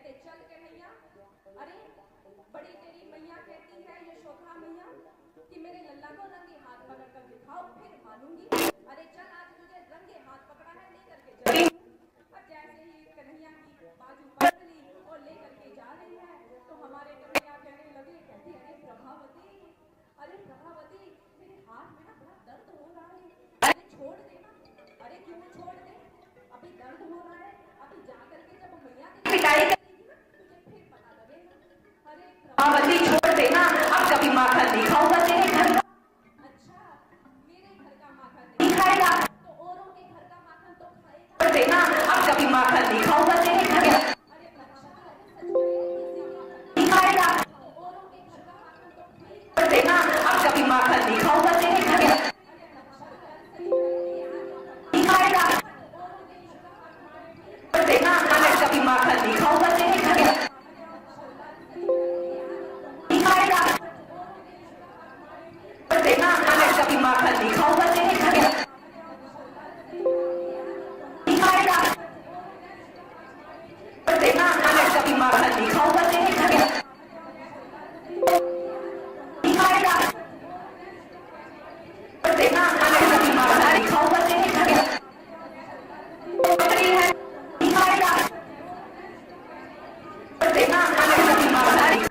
कहते चल कन्हैया, अरे बड़ी तेरी मैया कहती है यशोदा मैया कि मेरे लल्ला को रंगे हाथ पकड़ कर दिखाओ फिर मानूंगी। अरे चल आज तुझे रंगे हाथ पकड़ा है लेकर के चली। अब जैसे ही कन्हैया की बाजू पकड़ ली और लेकर के जा रही है तो हमारे कन्हैया कहने लगे, कहती अरे प्रभावती मेरे हाथ में ना बड़ा दर्द हो रहा है, अरे छोड़ देना। अरे क्यों छोड़ दे, अभी दर्द हो रहा है, अभी जा करके जब मैया पिटाई करेगी ना तुझे फिर पता लगेगा। अरे प्रभावती छोड़ देना, अब कभी माखन नहीं खाऊंगा तेरे घर का। अच्छा मेरे घर का माखन नहीं खाएगा तो औरों के घर का माखन तो खाएगा। छोड़ देना, अब कभी माखन नहीं खाऊंगा तेरे घर का। अरे प्रभावती अरे सच में नहीं खाएगा तो औरों के घर का माखन तो खाएगा। छोड़ देना, अब कभी माखन नहीं खाऊंगा तेरे घर का। अरे प्रभावती अरे सच में नहीं खाएगा तो औरों के घर का माखन तो खाएगा। छोड़ देना, मैं कभी माखन नहीं खाऊंगा तेरे घर का। देखना मैं कभी माखन नहीं खाऊंगा तेरे घर का। देखना मैं कभी माखन नहीं खाऊंगा तेरे घर का। देखना मैं कभी माखन नहीं खाऊंगा तेरे घर का। देखना मैं कभी माखन नहीं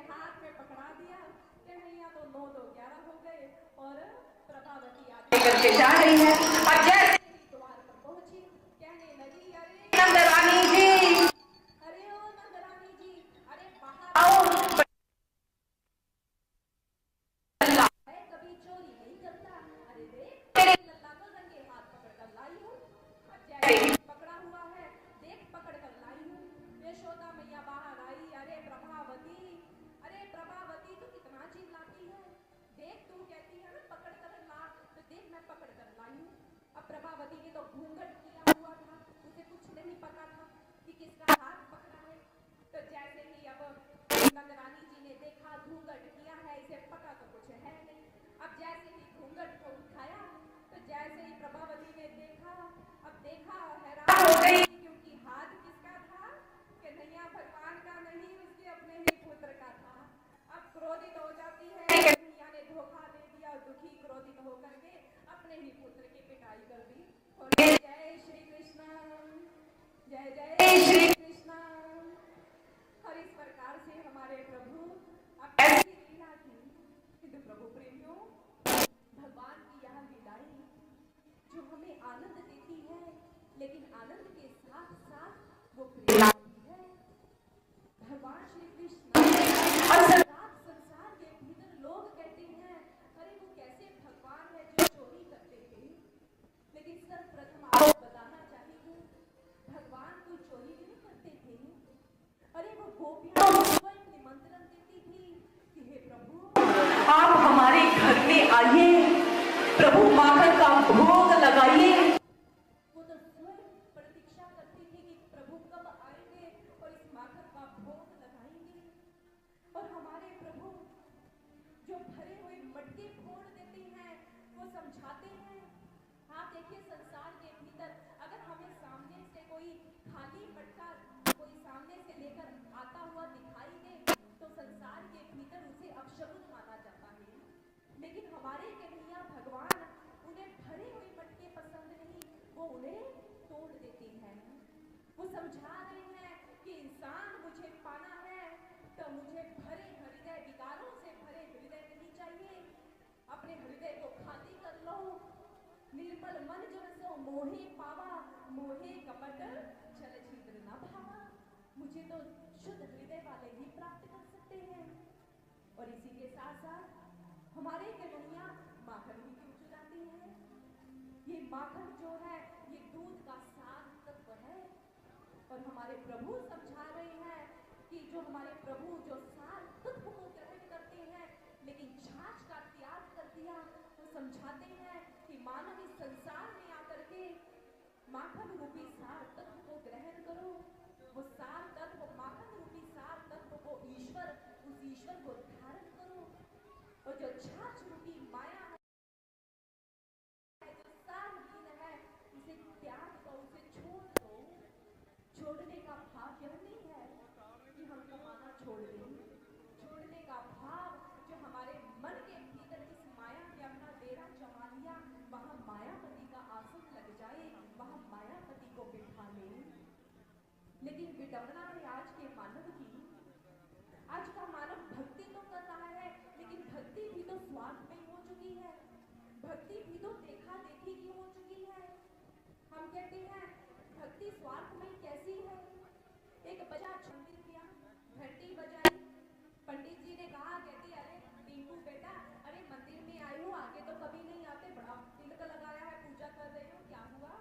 हाथ में पकड़ा दिया। कन्हैया तो 9 तो 11 हो गए और प्रभावती आगे करके जा रही है। अब जैसे ही द्वार पर पहुंची कहने लगी अरे नंदरानी जी, अरे ओ नंदरानी जी, अरे बाहर आओ। लल्ला है कभी चोरी नहीं करता। अरे देख तेरे लल्ला को रंगे हाथ पकड़ कर लाई हूँ। अब जैसे ही पकड़ा हुआ है देख पकड़ कर लाई हूँ। यशोदा मैया बाहर आई, अरे प्रभावती तू कितना चिल्लाती है, देख तुम कहती है ना पकड़ कर ला तो देख मैं पकड़ कर लाई हूँ। अब प्रभावती ने तो घूंघट किया हुआ था, उसे कुछ नहीं पता था कि किसका हाथ पकड़ा है। तो जैसे ही अब नंदरानी जी ने देखा घूंघट किया है, इसे पता तो कुछ है नहीं। अब जैसे ही घूंघट को उठाया तो जैसे ही प्रभावती ने देखा, अब देखा हैरान हो गई क्योंकि हाथ किसका था, कन्हैया भगवान का नहीं उसके अपने ही पुत्र का था। अब क्रोधित हो जाती है, कन्हैया ने धोखा दे दिया, दुखी क्रोधित होकर के अपने ही पुत्र की पिटाई कर दी। और जय श्री कृष्ण, जय श्री कृष्ण। और इस प्रकार से हमारे प्रभु अब ऐसी लीला की। किंतु प्रभु प्रेमियों भगवान की यह लीलाएं जो हमें आनंद देती है, लेकिन आनंद के साथ साथ वो प्रेरणा है। भगवान श्री कृष्ण और संसार के भीतर लोग कहते हैं अरे वो कैसे भगवान है जो चोरी करते थे। लेकिन सर्वप्रथम आपको बताना चाहिए भगवान कोई चोरी नहीं करते थे। अरे वो गोपियां को निमंत्रण देती थी कि हे प्रभु आप हमारे घर में आइए, प्रभु माखन का भोग लगाइए। वो तो स्वयं प्रतीक्षा करती थी कि प्रभु कब आएंगे और इस माखन का भोग लगाएंगे। और हमारे प्रभु जो भरे हुए मटके फोड़ देते हैं वो समझाते हैं। आप देखिए संसार के भीतर अगर हमें सामने से कोई खाली मटका कोई सामने से लेकर आता हुआ दिखाई दे तो संसार के भीतर उसे अपशकुन माना जाता है। लेकिन हमारे कन्हैया भगवान उन्हें भरे हुए मटके पसंद नहीं, वो उन्हें तोड़ देते हैं। वो समझा रहे हैं कि इंसान मुझे पाना है तो मुझे भरे हृदय विकारों से भरे हृदय नहीं चाहिए। अपने हृदय को खाली कर लो। निर्मल मन जो सो मोहे पावा, मोहे कपट छल छिद्र न भावा। मुझे तो शुद्ध हृदय वाले ही प्राप्त कर सकते हैं। और इसी के साथ साथ हमारे कन्हैया माखन भी क्यों चुराती है। ये माखन जो है ये दूध का सार तत्व है। और हमारे प्रभु समझा रहे हैं कि जो हमारे प्रभु जो सार तत्व को ग्रहण करते हैं लेकिन छाछ का त्याग कर दिया, वो समझाते हैं कि मानव इस संसार में आकर के माखन रूपी सार तत्व को ग्रहण करो। वो सार तत्व, माखन रूपी सार तत्व को ईश्वर, उस ईश्वर को धारण करो। और जो छाछ रूपी माया है, जो सारहीन है, उसे त्याग दो, उसे छोड़ दो। छोड़ने का भाव यह नहीं है कि हम कमाना छोड़ दें। छोड़ने का भाव जो हमारे मन के भीतर इस माया ने अपना डेरा जमा लिया, वहां मायापति का आसन लग जाए, वहां मायापति को बिठा ले। लेकिन विडंबना है आज के मानव की। आज का मानव भक्ति तो कर रहा है, लेकिन भक्ति भी तो स्वार्थ में हो चुकी है। भक्ति भी तो देखा देखी की हो चुकी है। हम कहते हैं भक्ति स्वार्थ में कैसी है। एक बजा मंदिर किया, घंटी बजाई, पंडित जी ने कहा, कहती अरे टीपू बेटा, अरे मंदिर में आए हो, आगे तो कभी नहीं आते, बड़ा तिलक लगाया है, पूजा कर रहे हो, क्या हुआ?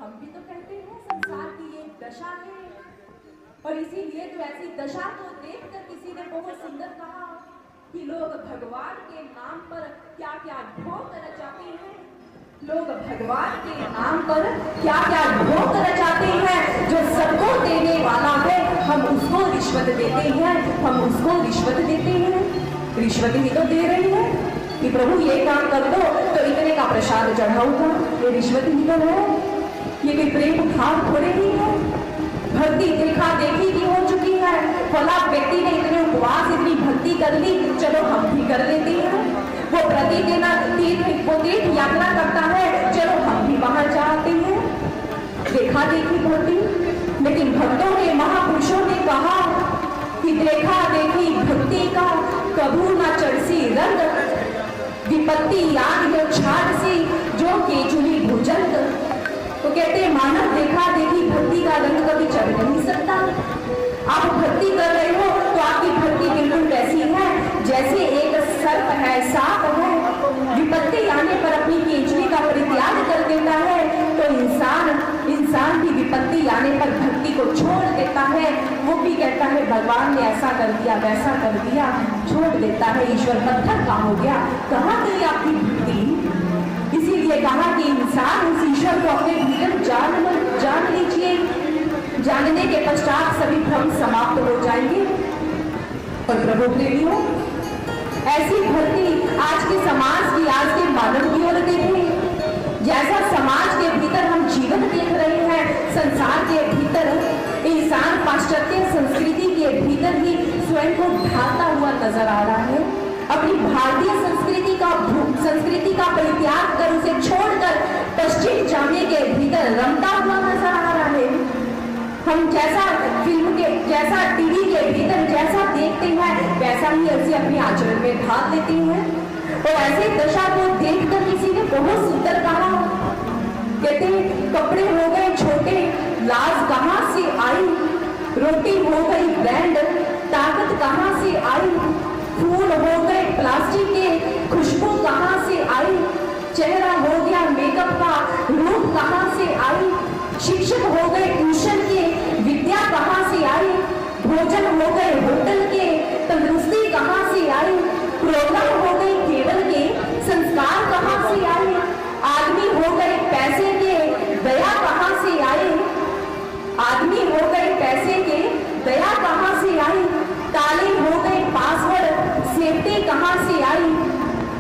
हम भी तो कहते हैं संसार की ये दशा है, और इसीलिए तो ऐसी दशा को देखकर किसी ने बहुत सुंदर कहा कि लोग भगवान के नाम पर क्या क्या ढोंग रचाते हैं। लोग भगवान के नाम पर क्या क्या ढोंग रचाते हैं। जो सबको देने वाला है, हम उसको रिश्वत देते हैं, हम उसको रिश्वत देते हैं। रिश्वत ही तो दे रही है कि प्रभु ये काम कर दो तो इतने का प्रसाद चढ़ाऊंगा। ये रिश्वत ही तो है, ये कोई प्रेम भाव थोड़े ही है। भक्ति देखा देखी की हो चुकी है। फला व्यक्ति ने इतने उपवास, इतनी भक्ति कर ली, चलो हम भी कर लेते हैं। वो प्रतिदिन तीर्थ यात्रा करता है, चलो हम भी वहां जाते हैं। देखा देखी भक्ति। लेकिन भक्तों ने, महापुरुषों ने कहा कि देखा देखी भक्ति का कभू न चढ़सी रंग, विपत्ति याद जो छाड़ सी जो केचुली भुजंग। तो कहते हैं मानव देखा देखी भक्ति का रंग कभी चढ़ नहीं सकता। आप भक्ति कर रहे हो तो आपकी भक्ति बिल्कुल वैसी है जैसे एक सर्प है, सांप है, विपत्ति आने पर अपनी केंचुली का परित्याग कर देता है। तो इंसान भी विपत्ति आने पर भक्ति को छोड़ देता है। वो भी कहता है भगवान ने ऐसा कर दिया, वैसा कर दिया, छोड़ देता है। ईश्वर पत्थर का हो गया, कहाँ गई आपकी भक्ति? इसीलिए कहा कि इंसान उस ईश्वर को अपने भीतर जान लीजिए। जानने के पश्चात सभी भ्रम समाप्त हो जाएंगे। और प्रभु प्रेमियों, ऐसी भक्ति आज के समाज की, आज के मानव की ओर देखें। जैसा समाज के भीतर हम जीवन देख रहे हैं, संसार के भीतर इंसान पाश्चात्य संस्कृति के भीतर ही स्वयं को ढालता हुआ नजर आ रहा है। अपनी भारतीय संस्कृति का परित्याग कर, उसे छोड़कर पश्चिम जाने के भीतर रमता हुआ नजर आ रहा है। हम जैसा फिल्म के, जैसा टीवी के भीतर जैसा देखते हैं, वैसा ही ऐसे अपने आचरण में ढाल देते हैं। और ऐसे दशा को देखकर किसी ने बहुत सुंदर कहा, कहते कपड़े हो गए छोटे, लाज कहाँ से आई, रोटी हो गई ब्रांड, ताकत कहाँ से आई, फूल हो गए प्लास्टिक के, खुशबू कहाँ से आई, चेहरा हो गया मेकअप का, रूप कहाँ से आई, शिक्षक हो गए ट्यूशन के, विद्या कहाँ से आई, भोजन हो गए होटल के, तंदुरुस्ती कहाँ से आई, प्रोग्राम हो गए केवल के, संस्कार कहाँ से आए, आदमी हो गए पैसे के, दया कहाँ से आई, आदमी हो गए पैसे के, दया कहाँ से आई, ताले हो गए पासवर्ड, सेफ्टी कहाँ से आई,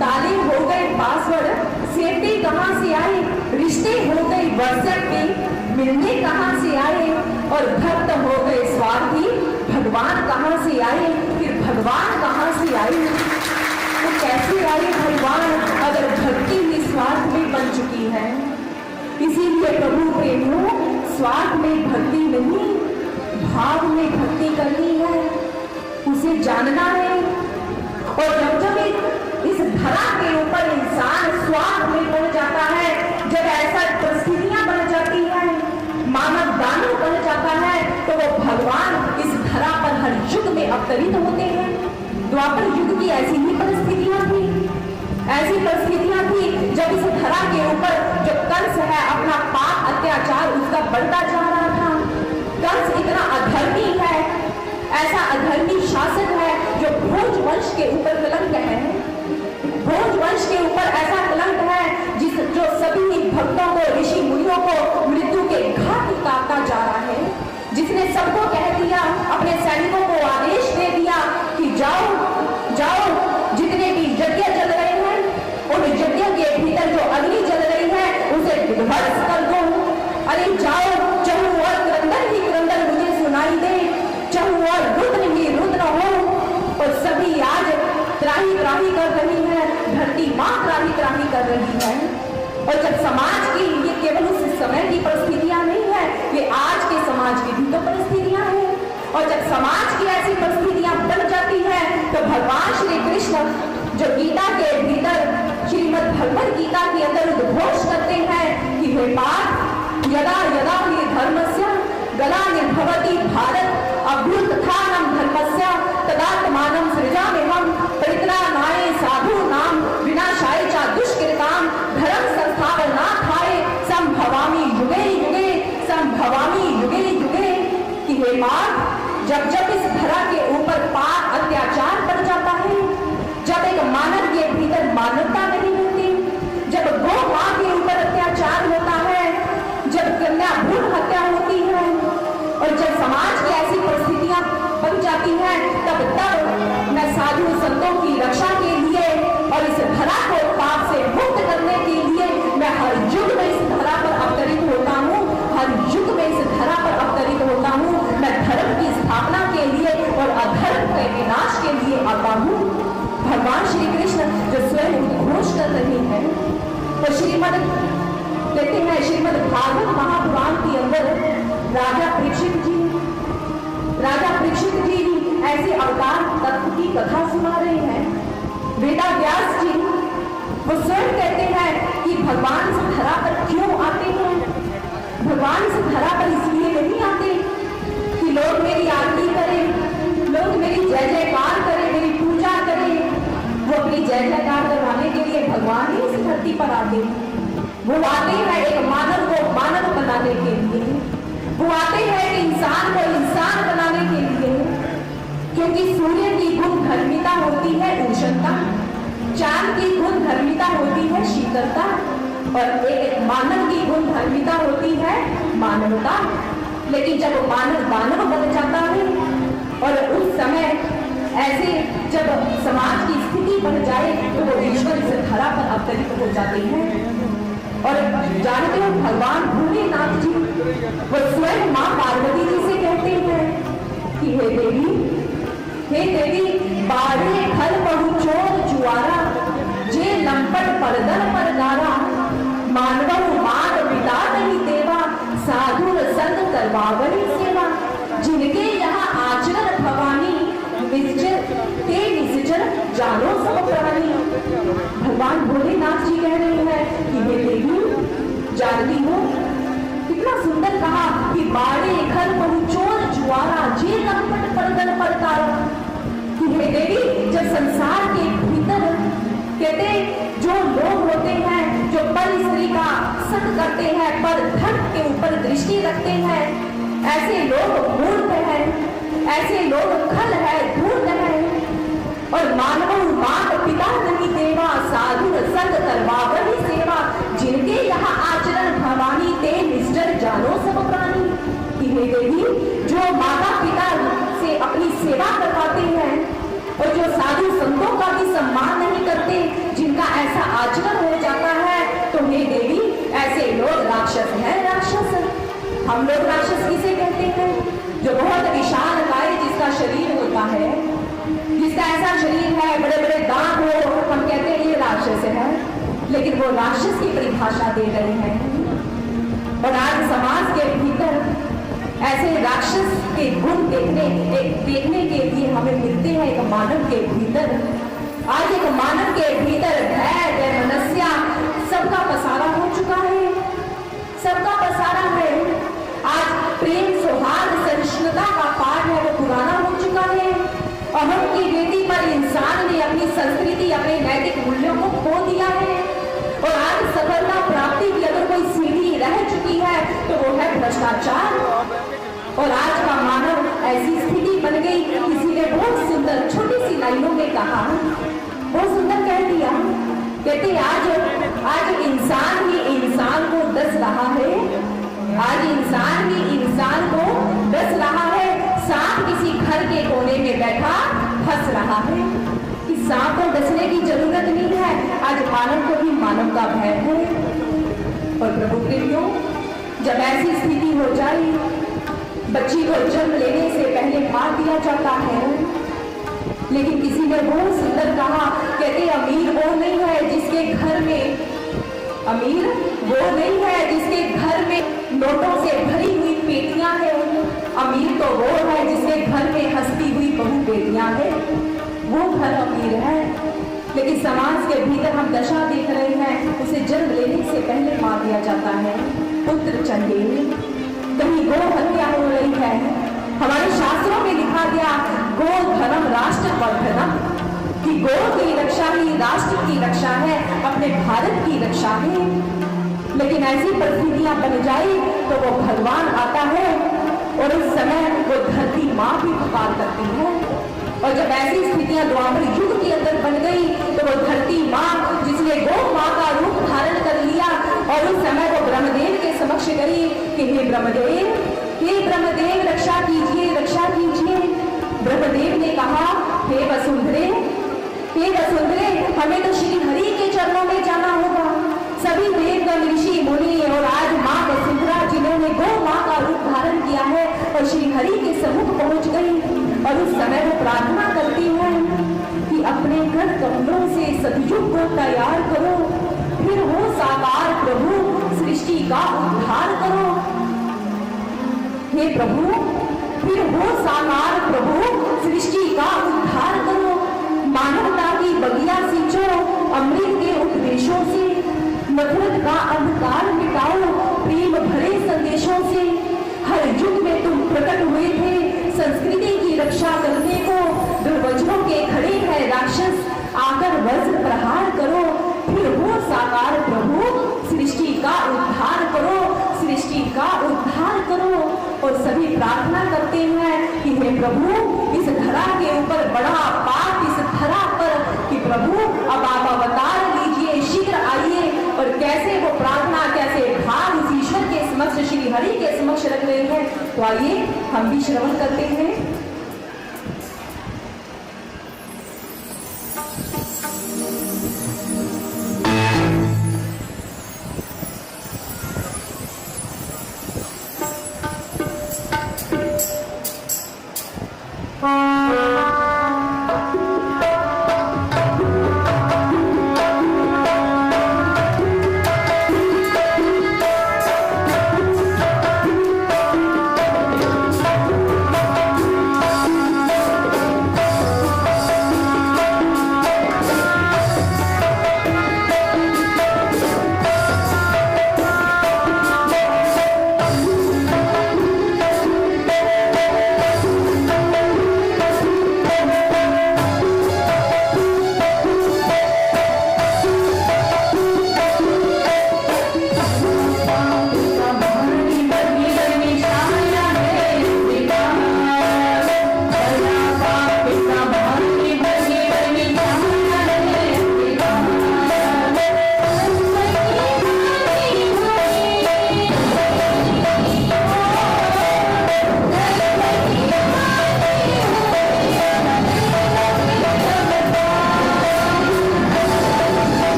ताले हो गए पासवर्ड, सेफ्टी कहाँ से आई, रिश्ते हो गए व्हाट्सएप पे, मिलने कहाँ से आए, और भक्त हो गए स्वार्थी, भगवान कहाँ से आए, फिर भगवान कहाँ से आए। तो कैसे आए भगवान अगर भक्ति ही स्वार्थ में बन चुकी है? इसीलिए प्रभु प्रेमियों, स्वार्थ में भक्ति नहीं, भाव में भक्ति करनी है, उसे जानना है। और जब जब इस धरा के ऊपर इंसान स्वार्थ में बन जाता है, जब ऐसा परिस्थितियां बन जाती है, मानव दानव बन जाता है, तो वो भगवान इस धरा पर हर युग में अवतरित होते हैं। द्वापर युग की ऐसी ही परिस्थितियां थी, ऐसी परिस्थितियां थी जब इस धरा के ऊपर जो कंस है अपना पाप अत्याचार उसका बढ़ता जा रहा था। कंस इतना अधर्मी है, ऐसा अधर्मी शासक है जो भोज वंश के ऊपर कलंक है, भोज वंश के ऊपर ऐसा कलंक है जो सभी भक्तों को, ऋषि मुनियों को मृत्यु के घाट उतारता जा रहा है, जिसने सबको कह दिया, अपने सैनिकों को आदेश दे दिया कि जाओ जाओ, जितने भी यज्ञ चल रहे हैं उन यज्ञ के भीतर जो अग्नि जल रही है उसे ध्वंस कर दो। अरे जाओ, चहु और क्रंदन ही क्रंदन मुझे सुनाई दे, चहु और रुद्र ही रुद्र हो। और सभी आज त्राही त्राही कर रही है, धरती मां त्राही त्राही कर रही है। और जब समाज की, ये केवल उस समय की परिस्थितियां नहीं है, ये आज के समाज की भी तो परिस्थितियां हैं। और जब समाज की ऐसी परिस्थितियां बन जाती है तो भगवान श्री कृष्ण जो गीता के भीतर, श्रीमद् भगवद गीता के अंदर उद्घोष करते हैं कि हे पार्थ, यदा यदा हि धर्मस्य ग्लानिर्भवति भारत अभ्युत्थानं धर्मस्य तदात्मानं सृजाम्यहं परित्राणाय साधूनां विनाशाय च दुष्कृतां धर्म संस्थापनार्थाय संभवामि युगे युगे, संभवामि युगे युगे। कि हे पार्थ, जब जब इस धरा के ऊपर पाप अत्याचार बढ़ जाता है, जब एक मानव के भीतर मानवता नहीं होती, जब गौ मां के ऊपर अत्याचार होता है, जब कन्या भ्रूण हत्या होती है, और जब समाज की ऐसी परिस्थितियां बन जाती हैं, तब मैं साधु संतों की रक्षा के लिए और इस धरा को पाप से मुक्त करने के लिए मैं हर युग में इस धरा पर अवतरित होता हूँ, हर युग में इस धरा पर अवतरित होता हूँ। मैं धर्म की स्थापना के लिए और अधर्म के विनाश के लिए आता हूँ। भगवान श्री कृष्ण जो स्वयं उद्घोष कर रहे हैं, तो श्रीमद् कहते हैं, श्रीमद् भागवत महापुराण के अंदर राजा परीक्षित जी ऐसे अवतार तत्व की कथा सुना रहे हैं। वेदा व्यास जी वो स्वयं कहते हैं कि भगवान इस धरा पर क्यों आते हैं। भगवान इस धरा पर इसलिए नहीं आते कि लोग मेरी आरती करें, लोग मेरी जय जयकार करें, मेरी पूजा करें। वो अपनी जय जयकार करवाने के लिए भगवान ही इस धरती पर आते हैं। वो आते हैं एक मानव को मानव बनाने के लिए, वो आते हैं एक इंसान को इंसान बनाने के लिए। क्योंकि सूर्य की गुण धर्मिता होती है उष्णता, चांद की गुण धर्मिता होती है शीतलता, और एक मानव की गुण धर्मिता होती है मानवता। लेकिन जब मानव दानव बन जाता है और उस समय ऐसे जब समाज की स्थिति बन जाए तो वो ईश्वर इस धरा पर अवतरित हो जाते हैं। और जानते हो भगवान भोलेनाथ जी वो स्वयं माँ पार्वती जी से कहते हैं कि हे देवी बाढ़े खल बहु चोर जुआरा, जे लंपट परदन पर गारा, मानव माद पिता नहीं देवा, साधुर संग करवावरी सेवा, जिनके यहाँ आचरण भवानी, निश्चर जानो सब प्राणी। भगवान भोलेनाथ जी कह रहे हैं कि हे देवी, जानती हो कितना सुंदर कहा कि बाड़े घर बहु चोर जुआरा, जे लंपट परदन पर गारा। कि हे देवी, जब संसार के भीतर कहते जो लोग होते हैं जो पर स्त्री का संग करते हैं, पर धन के ऊपर दृष्टि रखते हैं, ऐसे लोग मूर्ख हैं, ऐसे लोग खल है, धूर्त है। और मानव मात पिता नहीं देवा, साधु संग करवावरी सेवा, जिनके यहाँ आचरण भवानी, ते निश्चर जानो सब प्राणी। कि हे देवी, जो माता पिता से अपनी सेवा करवाते हैं और जो साधु संतों का भी सम्मान नहीं करते, जिनका ऐसा आचरण हो जाता है, तो हे देवी ऐसे लोग राक्षस हैं, राक्षस। हम लोग राक्षस किसे कहते हैं? जो बहुत विशाल काय जिसका शरीर होता है, जिसका ऐसा शरीर है, बड़े बड़े दांत हो, हम कहते हैं ये राक्षस है। लेकिन वो राक्षस की परिभाषा दे रहे हैं। और आज समाज के भीतर ऐसे राक्षस के गुण देखने के लिए हमें मिलते हैं। एक मानव के भीतर, आज एक मानव के भीतर भय, वैमनस्या सबका पसारा हो चुका है, सबका पसारा है। आज प्रेम, सौहार्द, सहिष्णुता का पाठ है वो पुराना हो चुका है। अहम की वेदी पर इंसान ने अपनी संस्कृति, अपने नैतिक मूल्यों को खो दिया है। और आज सफलता प्राप्ति की अगर कोई सीढ़ी रह चुकी है तो वो है भ्रष्टाचार। और आज का मानव ऐसी स्थिति बन गई। किसी ने बहुत सुंदर छोटी सी लाइनों में कहा, बहुत सुंदर कह दिया, कहते आज इंसान ही इंसान को डस रहा है, आज इंसान ही इंसान को डस रहा है। सांप किसी घर के कोने में बैठा फंस रहा है। कि सांप को डसने की जरूरत नहीं है, आज मानव को भी मानव का भय है। और प्रभु प्रेमियों, जब ऐसी स्थिति हो जाए, बच्ची को जन्म लेने से पहले मार दिया जाता है। लेकिन किसी ने बहुत सुंदर कहा, कहते अमीर वो नहीं है जिसके घर में, अमीर वो नहीं है जिसके घर में नोटों से भरी हुई पेटियां हैं। अमीर तो वो है जिसके घर में हंसती हुई बहु बेटियां हैं, वो घर अमीर है। लेकिन समाज के भीतर हम दशा देख रहे हैं, उसे जन्म लेने से पहले मार दिया जाता है। पुत्र चंदेल, कहीं गो हत्या हो रही है। हमारे शास्त्रों में लिखा गया, गो धर्म राष्ट्र वर्धनम, कि गो की रक्षा ही राष्ट्र की रक्षा है, अपने भारत की रक्षा है। लेकिन ऐसी परिस्थितियां बन जाए तो वो भगवान आता है और उस समय वो धरती माँ भी पुकार करती है। और जब ऐसी स्थितियां द्वापर युग के अंदर बन गई तो वो धरती माँ, जिसने गो माँ का रूप धारण कर लिया, और उस समय वो ब्रह्मदेव के समक्ष गई कि हे ब्रह्मदेव रक्षा कीजिए, रक्षा कीजिए। ब्रह्मदेव ने कहा, हे वसुंधरे, हमें तो श्री हरि के चरणों में जाना होगा। सभी देवगण, ऋषि मुनि और आज माँ वसुंधरा जिन्होंने गो माँ का रूप धारण किया है और श्री हरि के सम्मुख पहुंच गई। और उस समय वो प्रार्थना करती है कि अपने कर कमलों से सतयुग को तैयार करो, फिर हो साकार प्रभु, सृष्टि का उद्धार करो। हे प्रभु, फिर हो साकार प्रभु, सृष्टि का उद्धार करो। मानवता की बगिया सींचो अमृत के उपदेशों से, नफरत का अंधकार मिटाओ प्रेम भरे संदेशों से। हर युग में तुम प्रकट हुए थे संस्कृति की रक्षा करने को। दुर्वचनों के खड़े हैं राक्षस, आकर वज्र प्रहार करो, फिर हो साकार प्रभु, सृष्टि का उद्धार करो, सृष्टि का उद्धार करो। और सभी प्रार्थना करते हैं कि हे प्रभु, इस धरा के ऊपर बड़ा पाप इस धरा पर, कि प्रभु अब आप अवतार लीजिए, शीघ्र आइए। और कैसे वो प्रार्थना, कैसे भाव उस ईश्वर के समक्ष, श्री हरि के समक्ष रख रहे हैं। तो आइए हम भी श्रवण करते हैं।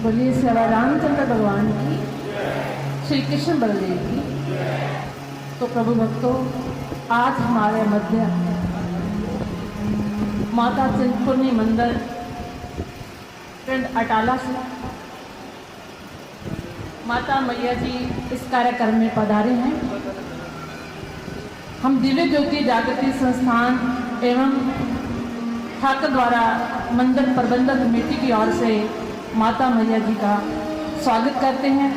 बोलिए श्री रामचंद्र भगवान की, श्री कृष्ण बलदेव की। तो प्रभु भक्तों, आज हमारे मध्य माता चिंतपूर्णी मंदिर पिंड अटाला से माता मैया जी इस कार्यक्रम में पधारे हैं। हम दिव्य ज्योति जागृति संस्थान एवं ठाकुर द्वारा मंदिर प्रबंधक कमेटी की ओर से माता मैया जी का स्वागत करते हैं,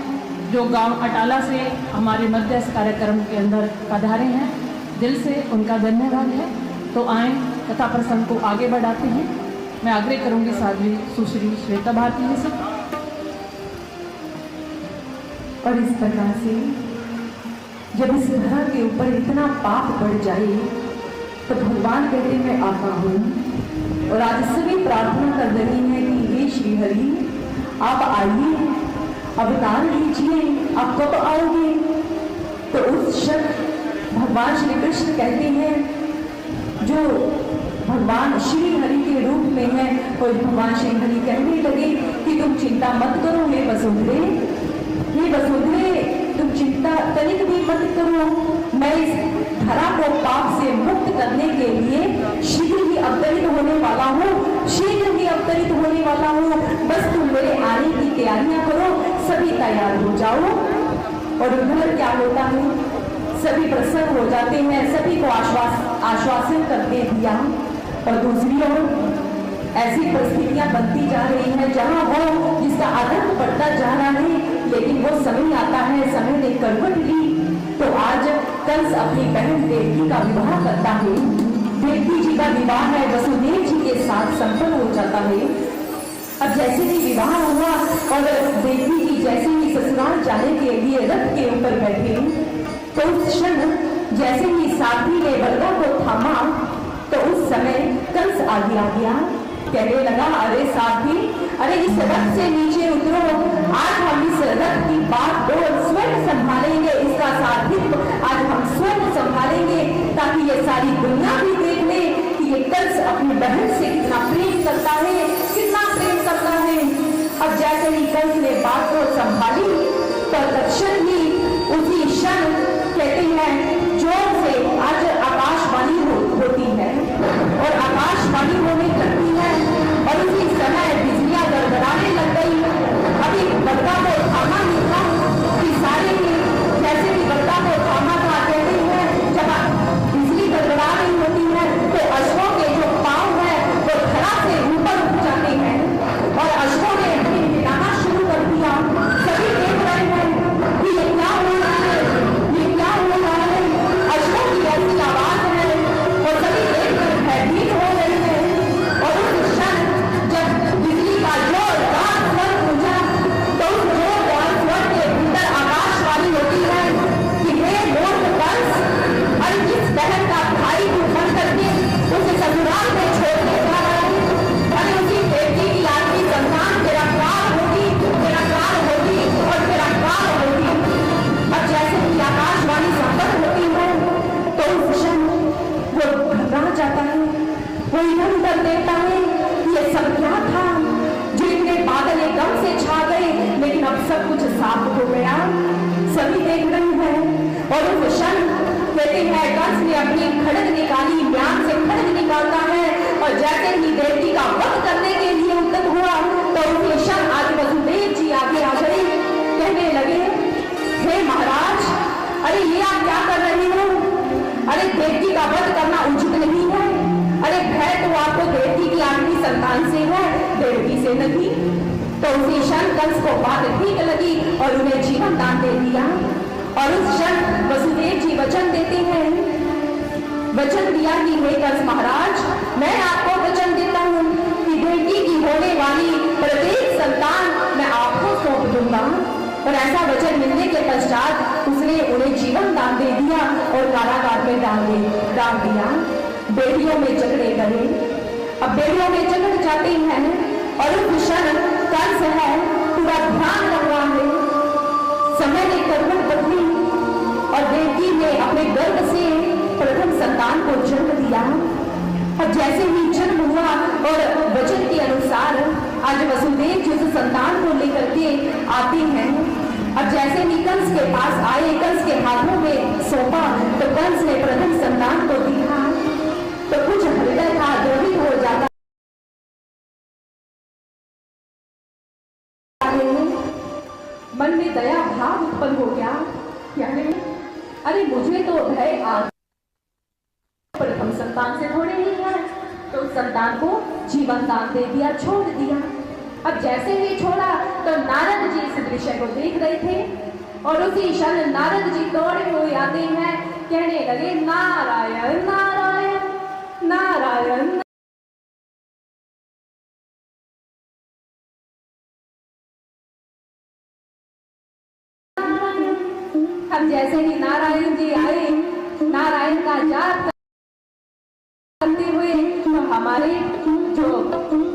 जो गांव अटाला से हमारे मध्य इस कार्यक्रम के अंदर पधारे हैं। दिल से उनका धन्यवाद है। तो आए कथा प्रसंग को आगे बढ़ाते हैं। मैं आग्रह करूंगी साध्वी सुश्री श्वेता भारती जी से। और इस प्रकार से जब इस धरा के ऊपर इतना पाप बढ़ जाए तो भगवान कहते मैं आता हूँ। और आज सभी प्रार्थना कर रही है कि हे श्री हरि, आप आइए, अवतार लीजिए, आप कब आओगे। तो उस क्षण भगवान श्री कृष्ण कहते हैं, जो भगवान श्री हरि के रूप में है, और भगवान श्री हरि कहने लगे कि तुम चिंता मत करो हे वसुंधरे, हे वसुंधरे, तुम चिंता तनिक भी मत करो। मैं इस धरा को पाप से मुक्त करने के लिए शीघ्र ही अवतरित होने वाला हूँ, शीघ्र ही अवतरित होने वाला हूँ। बस तुम मेरे आने की तैयारियां करो, सभी तैयार हो जाओ। और उधर क्या होता है, सभी प्रसन्न हो जाते हैं, सभी को आश्वासन करते दिया। और दूसरी ओर ऐसी परिस्थितियां बनती जा रही हैं जहां वो जिसका आनंद बढ़ता जा रहा है, लेकिन वो समय आता है, समय ने करवट ली। तो आज कंस अपनी बहन देवकी का विवाह करता है। देवकी जी का विवाह है वसुदेव जी के साथ संपन्न हो जाता है। अब जैसे ही विवाह हुआ और देवकी जी जैसे ही ससुराल जाने के लिए रथ के ऊपर बैठे, तो उस क्षण जैसे ही साथी ने बलवा को थामा, तो उस समय कंस आगे आ गया, कहने लगा, अरे साथी, अरे इस रथ से नीचे उतरो, आज हम इस रथ की बात स्वयं संभालेंगे, इसका सारथित्व आज हम स्वयं संभालेंगे, ताकि ये सारी दुनिया भी देख ले कि ये कंस अपनी बहन से कितना प्रेम करता है, कितना प्रेम करता है। अब जैसे ही कंस ने बात को संभाली, तो तत्क्षण ही उसी क्षण कहते हैं जोर से आज आकाशवाणी होती है, और आकाशवाणी होने लगती है, और उसी समय बिजलियां गड़गड़ाने लग गई। अभी बड़का को थामा नहीं था कि सारे जैसे कि बड़का को थामा था, कहते हैं जब बिजली गड़गड़ा रही होती है तो अश्वों के जो पांव है वो धरा से ऊपर उठ जाते हैं, और अश्वों ने हिलाना शुरू कर दिया। सभी देख रहे हैं कि ये क्या हो रहा है, ये क्या हो रहा है। अश्वों की ऐसी आवाज है और सभी देखकर भयभीत हो रहे हैं। और उस क्षण जब बिजली का जोरदार स्वर गूंजा, तो उस जोरदार स्वर के भीतर आकाशवाणी होती है कि हे मूर्ख कंस, अरे जिस बहन का भाई तू बन करके उसे ससुराल में छोड़ने जा रहा है, अरे उसी बेटी की आखिरी संतान तेरा काल होगी, तेरा काल होगी और तेरा काल होगी। अब जैसे कि आकाशवाणी संपन्न होती है, तो उस क्षण वो घबरा जाता है, वो इधर उधर देखता है ये सब क्या था, जो इतने बादल एकदम से छा गए, लेकिन अब सब कुछ साफ हो गया। सभी देख रहे हैं। और उस क्षण कहते हैं कंस ने अपनी खड़ग निकाली, म्यान से खड़ग निकालता है, और जैसे ही देवकी का वध करने के लिए उद्यत हुआ, तो उनके क्षण आज वसुदेव जी आगे आ गए, कहने लगे, हे महाराज, अरे ये आप क्या कर रहे हो, अरे देवकी का वध करना उचित नहीं है, अरे भय तो आपको देवकी की आखिरी संतान से है, देवकी से नहीं। तो उसी क्षण कंस को बात ठीक लगी और उन्हें जीवन दान दे दिया। और उस क्षण वसुदेव जी वचन देते हैं, वचन दिया कि हे कंस महाराज, मैं आपको वचन देता हूँ कि देवकी की होने वाली प्रत्येक संतान मैं आपको सौंप दूंगा। और ऐसा वचन मिलने के पश्चात उसने उन्हें जीवन दान दे दिया और कारागार में डाल दिया। बेटियों में झगड़े गए। अब बेटियों में झगड़ जाते हैं, और उस क्षण कंस है पूरा ध्यान रख रहा है, समय ने करवट बदली, और देवकी ने अपने गर्भ से प्रथम संतान को जन्म दिया। और जैसे ही जन्म हुआ और वचन के अनुसार आज वसुदेव जिस संतान को लेकर आती हैं। अब जैसे ही कंस के पास आए, कंस के हाथों में सौंपा, तो कंस ने प्रथम संतान को दिया तो कुछ हृदय था द्रवित हो जाता, मन में दया भाव उत्पन्न हो गया। यानी अरे मुझे तो भय आ, प्रथम संतान से थोड़े ही है, तो उस संतान को जीवन दान दे दिया, छोड़ दिया। अब जैसे ही छोड़ा तो नारद जी इस दृश्य को देख रहे थे और उसी क्षण नारद जी दौड़े हुए आते हैं, कहने लगे नारायण नारायण नारायण। अब जैसे ही नारायण जी आए, नारायण का जाप करते हुए तो हमारे जो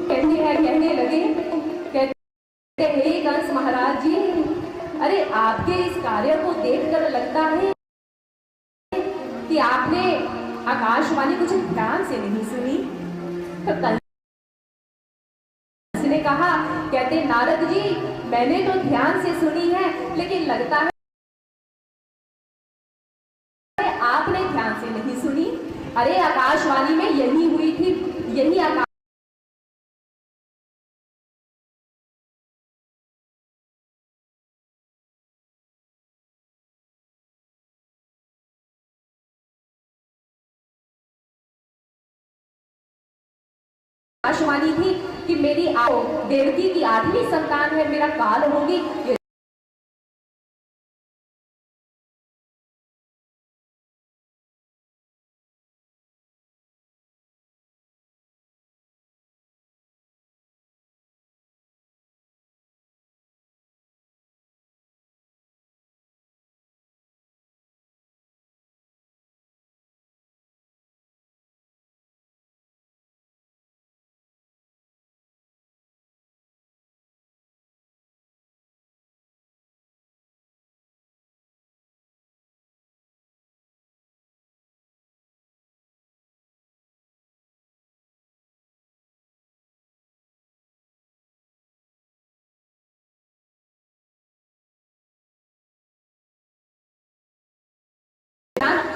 कहने लगे, कहते हे कंस महाराज जी, अरे आपके इस कार्य को देखकर लगता है कि आपने आकाशवाणी कुछ ध्यान से नहीं सुनी। तो कंस ने कहा, कहते नारद जी मैंने तो ध्यान से सुनी है, लेकिन लगता है आपने ध्यान से नहीं सुनी। अरे आकाशवाणी में यही हुई थी, यही आकाशवाणी थी कि मेरी देवकी की 8वीं संतान है, मेरा काल होगी।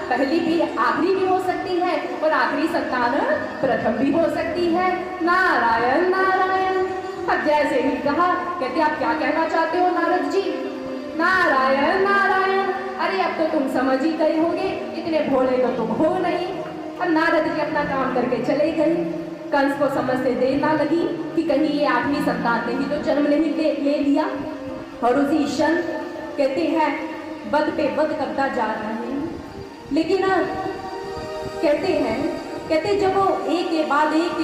पहली भी आखिरी भी हो सकती है और आखिरी संतान प्रथम भी हो सकती है। नारायण नारायण। अब जैसे ही कहा, कहते आप क्या कहना चाहते हो नारद जी? नारायण नारायण। अरे अब तो तुम समझ ही गए होगे, इतने भोले तो तुम हो नहीं। अब नारद जी अपना काम करके चले गए। कंस को समझते देर ना लगी कि कहीं ये 8वीं संतान ने ही तो जन्म नहीं ले लिया। और उसी क्षण कहते हैं वध पे वध करता जा रहा है। लेकिन कहते जब वो एक के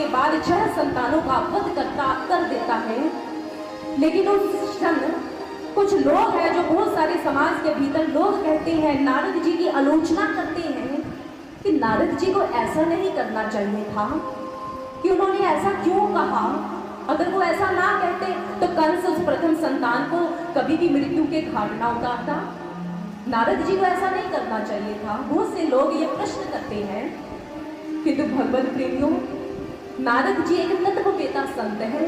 बाद 6 संतानों का वध कर देता है, लेकिन उस क्षण कुछ लोग हैं जो बहुत सारे समाज के भीतर लोग कहते हैं, नारद जी की आलोचना करते हैं कि नारद जी को ऐसा नहीं करना चाहिए था, कि उन्होंने ऐसा क्यों कहा। अगर वो ऐसा ना कहते तो कंस उस प्रथम संतान को कभी भी मृत्यु के घाट ना उतारता। नारद जी को ऐसा नहीं करना चाहिए था। बहुत से लोग ये प्रश्न करते हैं, किंतु भगवत प्रेमियों, नारद जी एक तत्ववेता संत है।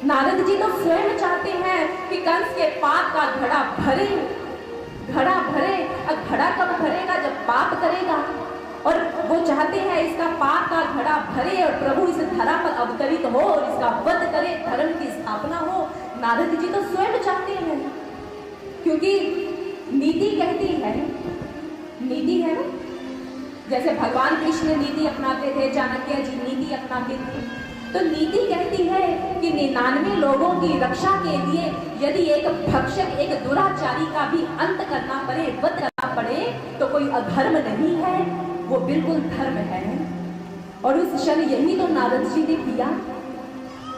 नारद जी तो स्वयं चाहते हैं कि कंस के पाप का घड़ा भरे। और घड़ा कब भरेगा? जब पाप करेगा। और वो चाहते हैं इसका पाप का घड़ा भरे और प्रभु इस धरा पर अवतरित हो और इसका वध करे, धर्म की स्थापना हो। नारद जी तो स्वयं चाहते हैं, क्योंकि नीति कहती है, नीति है ना, जैसे भगवान कृष्ण नीति अपनाते थे, चाणक्य जी नीति अपनाते थे, तो नीति कहती है कि 99 लोगों की रक्षा के लिए यदि एक भक्षक, एक दुराचारी का भी अंत करना पड़े, वध करना पड़े, तो कोई अधर्म नहीं है, वो बिल्कुल धर्म है। और उस क्षण यही तो नारद जी ने किया।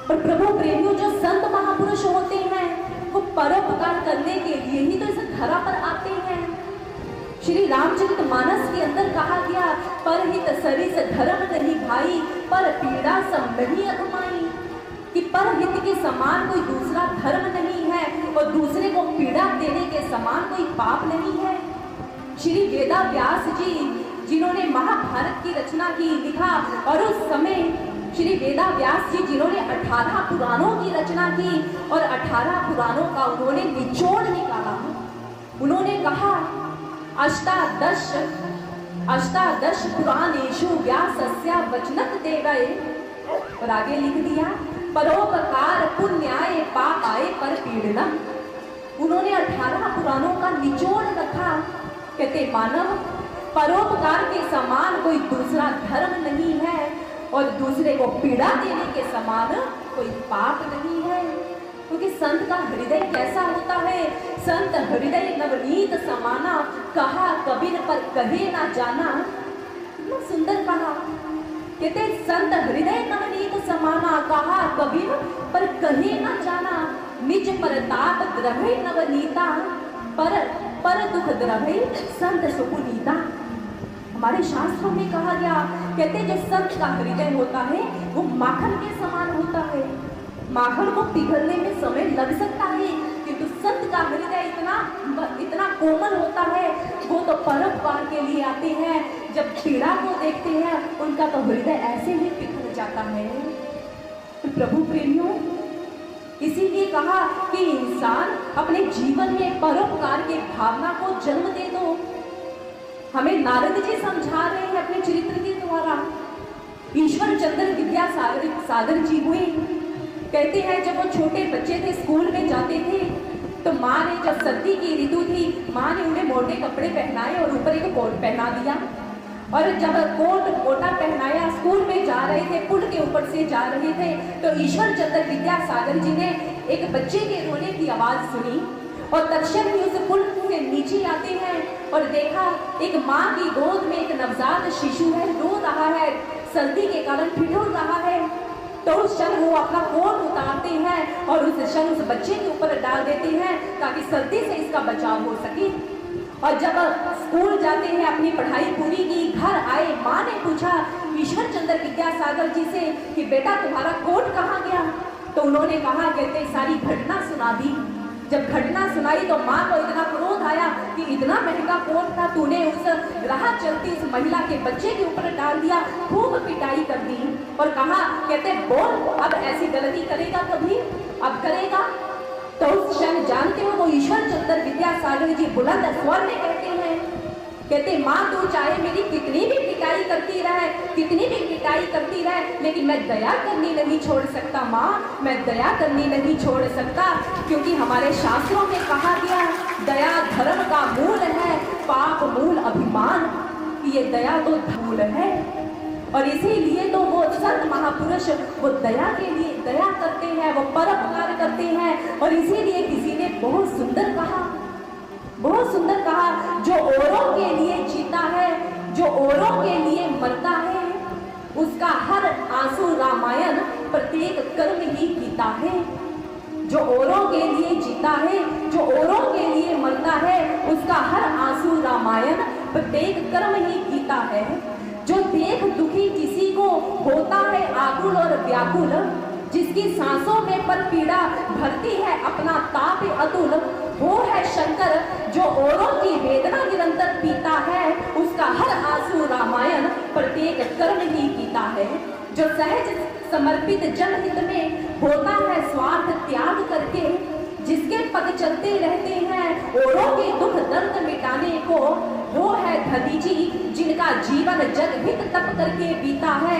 और प्रभु प्रेमियों, जो संत महापुरुष होते हैं वो परोपकार करने के लिए ही तो इस धरा पर आते हैं। श्री रामचरितमानस के अंदर कहा गया, परहित सरिस धर्म नहीं भाई, पर पीड़ा सम नहीं अधमाई, कि परहित के समान कोई दूसरा धर्म नहीं है और दूसरे को पीड़ा देने के समान कोई पाप नहीं है। श्री वेदा व्यास जी, जिन्होंने महाभारत की रचना की, लिखा, और उस समय श्री वेदा व्यास जी जिन्होंने 18 पुराणों की रचना की और 18 पुराणों का उन्होंने निचोड़ निकाला। उन्होंने कहा अष्टादश पुराणेषु व्यासस्य वचनत देवये, और आगे लिख दिया परोपकार पुण्याय पापाय परपीड़नम। उन्होंने 18 पुराणों का निचोड़ रखा। कहते मानव, परोपकार के समान कोई दूसरा धर्म नहीं है और दूसरे को पीड़ा देने के समान कोई पाप नहीं है। क्योंकि संत का हृदय कैसा होता है? संत हृदय नवनीत समाना, कहा कबीर पर कहे ना जाना। कितना सुंदर कहा। कहते संत हृदय नवनीत समाना, कहा कबीर पर कहे ना जाना। निज परताप द्रहे नवनीता, पर दुख द्रहे संत सुपुनीता। हमारे शास्त्रों में कहा गया, कहते जो संत का हृदय होता है वो माखन के समान होता है। माखन को पिघलने में समय लग सकता है, किंतु संत का हृदय इतना कोमल होता है। वो तो परोपकार के लिए आते हैं, जब पीड़ा को देखते हैं उनका तो हृदय ऐसे ही पिघल जाता है। तो प्रभु प्रेमियों, इसीलिए कहा कि इंसान अपने जीवन में परोपकार की भावना को जन्म दे दो। हमें नारद जी समझा रहे हैं अपने चरित्र के द्वारा। ईश्वर चंद्र विद्यासागर जी हुए, कहते हैं जब वो छोटे बच्चे थे, स्कूल में जाते थे, तो माँ ने, जब सर्दी की ऋतु थी, माँ ने उन्हें मोटे कपड़े पहनाए और ऊपर एक कोट पहना दिया। और जब कोट मोटा पहनाया, स्कूल में जा रहे थे, पुल के ऊपर से जा रहे थे, तो ईश्वर चंद्र विद्यासागर जी ने एक बच्चे के रोने की आवाज सुनी और तत्क्षण ही उस पुल से नीचे आते हैं और देखा एक माँ की गोद में एक नवजात शिशु है, रो रहा है, सर्दी के कारण ठिठुर रहा है। तो उस क्षण वो अपना कोट उतारते हैं और उस क्षण उस बच्चे के ऊपर डाल देते हैं ताकि सर्दी से इसका बचाव हो सके। और जब स्कूल जाते हैं, अपनी पढ़ाई पूरी की, घर आए, माँ ने पूछा ईश्वर चंद्र विद्यासागर जी से कि बेटा तुम्हारा कोट कहाँ गया? तो उन्होंने कहा, कहते सारी घटना सुना दी। जब घटना सुनाई तो माँ को इतना क्रोध आया कि इतना महंगा कोट था, तूने उस राह चलती उस महिला के बच्चे के ऊपर डाल दिया, खूब पिटाई कर दी। और कहा, कहते बोल अब ऐसी गलती करेगा कभी? अब करेगा? तो उस क्षण जानते हो वो ईश्वर चंद्र विद्यासागर जी बुलंद स्वर में कहते हैं, कहते माँ तू चाहे मेरी कितनी भी पिटाई करती रहे, कितनी भी पिटाई करती रहे, लेकिन मैं दया करनी नहीं छोड़ सकता। माँ, मैं दया करनी नहीं छोड़ सकता, क्योंकि हमारे शास्त्रों में कहा गया दया धर्म का मूल है, पाप मूल अभिमान। ये दया तो धूल है। और इसीलिए तो वो संत महापुरुष वो दया के लिए दया करते हैं, वो परोपकार करते हैं। और इसीलिए किसी ने बहुत सुंदर कहा, बहुत सुंदर कहा, जो औरों के लिए जीता है, जो औरों के लिए मरता है, उसका हर आंसू रामायण प्रत्येक कर्म ही पीता है। जो औरों के लिए जीता है, जो औरों के लिए मरता है, उसका हर आंसू रामायण प्रत्येक कर्म ही पीता है। जो देख दुखी किसी को होता है आकुल और व्याकुल, जिसकी सांसों में पर पीड़ा भरती है अपना ताप अतुल, वो है शंकर। जो औरों की वेदना निरंतर पीता है, उसका हर आंसू रामायण प्रत्येक कर्म ही पीता है। जो सहज समर्पित जनहित में होता है स्वार्थ त्याग करके, जिसके पद चलते रहते हैं औरों के दुख दर्द मिटाने को, वो है धनी जी जिनका जीवन जगहित तप करके बीता है,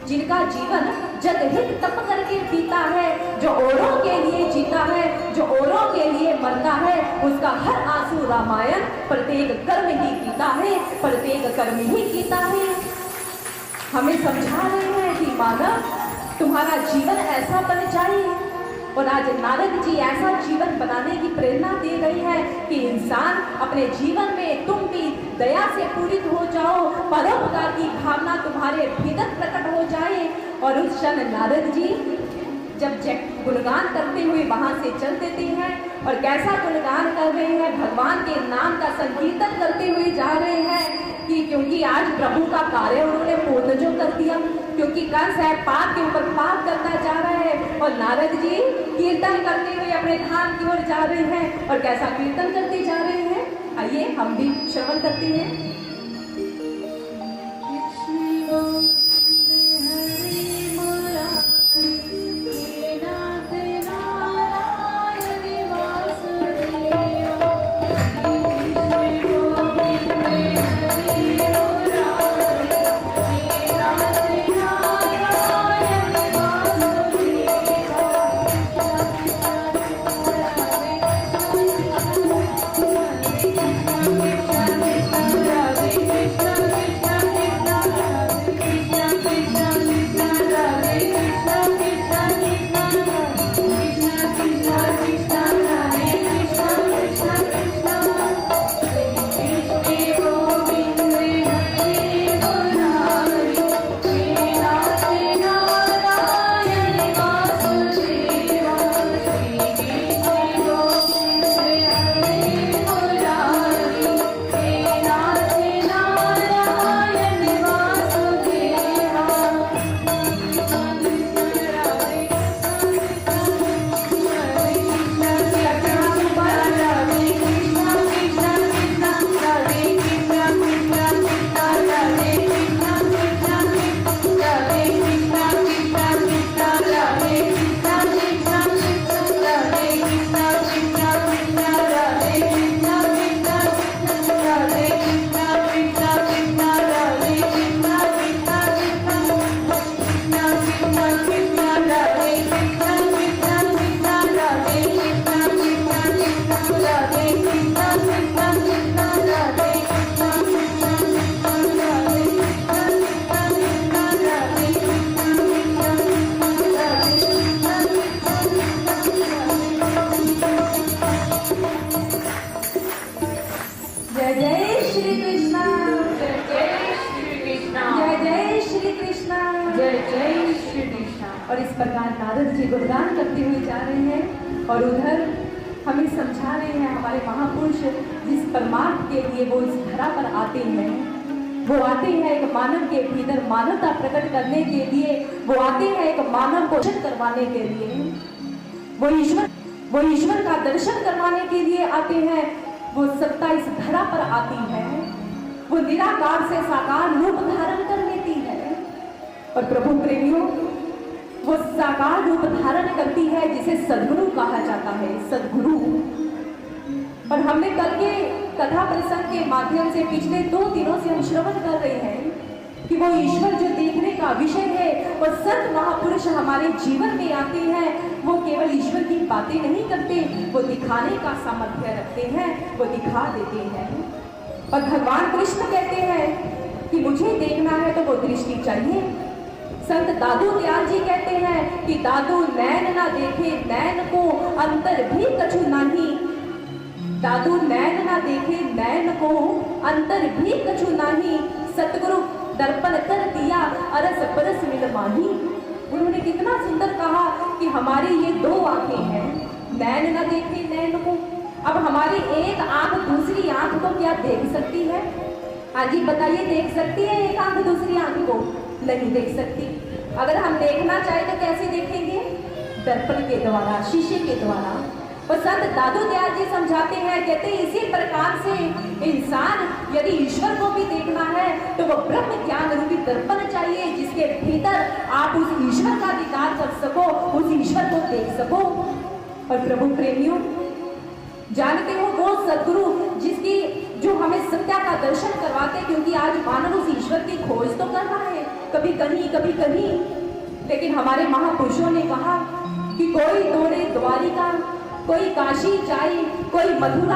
जिनका जीवन जगहित तप करके बीता है। जो औरों के लिए जीता है, जो औरों के लिए मरता है, उसका हर आंसू रामायण प्रत्येक कर्म ही पीता है, प्रत्येक कर्म ही पीता है। हमें समझा रहे हैं कि मानव तुम्हारा जीवन ऐसा बन जाए। और आज नारद जी ऐसा जीवन बनाने की प्रेरणा दे रही है कि इंसान अपने जीवन में तुम भी दया से पूरित हो जाओ, परोपकार की भावना तुम्हारे भीतर प्रकट हो जाए। और उस क्षण नारद जी जब गुणगान करते हुए वहां से चल देते हैं, और कैसा गुणगान कर रहे हैं, भगवान के नाम का संकीर्तन करते हुए जा रहे हैं कि क्योंकि आज प्रभु का कार्य उन्होंने पूर्ण जो कर दिया, क्योंकि कंस है पाप के ऊपर पाप करता जा रहा है, और नारद जी कीर्तन करते हुए अपने धाम की ओर जा रहे हैं। और कैसा कीर्तन करते जा रहे हैं, आइए हम भी श्रवण करते हैं। और इस प्रकार नारद जी गुणगान करते हुए जा रहे हैं और उधर हमें समझा रहे हैं हमारे महापुरुष जिस परमार्थ के लिए वो इस धरा पर आते हैं, वो आते हैं एक मानव के भीतर मानवता प्रकट करने के लिए, वो आते हैं एक मानव को दर्शन करवाने के लिए, वो ईश्वर का दर्शन करवाने के लिए आते हैं। वो सत्ता इस धरा पर आती है, वो निराकार से साकार रूप धारण कर लेती है और प्रभु प्रेमियों वो साकार रूप धारण करती है जिसे सद्गुरु कहा जाता है, सद्गुरु। और हमने कल के कथा प्रसंग के माध्यम से पिछले 2 दिनों से हम श्रवण कर रहे हैं कि वो ईश्वर जो देखने का विषय है, वो संत महापुरुष हमारे जीवन में आते हैं। वो केवल ईश्वर की बातें नहीं करते, वो दिखाने का सामर्थ्य रखते हैं, वो दिखा देते हैं। और भगवान कृष्ण कहते हैं कि मुझे देखना है तो वो दृष्टि चाहिए। संत दादू दयाल जी कहते हैं कि दादू नैन ना देखे नैन को अंतर भी कछु नहीं, दादू नैन ना देखे नैन को अंतर भी कछु नहीं, सतगुरु दर्पण कर दिया अरस परस मिल माही। उन्होंने कितना सुंदर कहा कि हमारी ये 2 आंखें हैं, नैन ना देखे नैन को। अब हमारी एक आंख दूसरी आंख को क्या देख सकती है? हाँ जी बताइए, देख सकती है एक आंख दूसरी आंख को? नहीं देख सकती। अगर हम देखना चाहे तो कैसे देखेंगे? दर्पण के द्वारा, शीशे के द्वारा। और संत दादू दयाल जी समझाते हैं, कहते हैं इसी प्रकार से इंसान यदि ईश्वर को भी देखना है तो वो ब्रह्म ज्ञान रूपी दर्पण चाहिए जिसके भीतर आप उस ईश्वर का दीदार कर सको, उस ईश्वर को देख सको। और प्रभु प्रेमियों जानते हो वो सद्गुरु जिसकी जो हमें सत्या का दर्शन करवाते, क्योंकि आज मानव उस ईश्वर की खोज तो कर रहा है, कभी कहीं, लेकिन हमारे महापुरुषों ने कहा कि कोई दौड़े द्वारिका, कोई काशी जाए, कोई मथुरा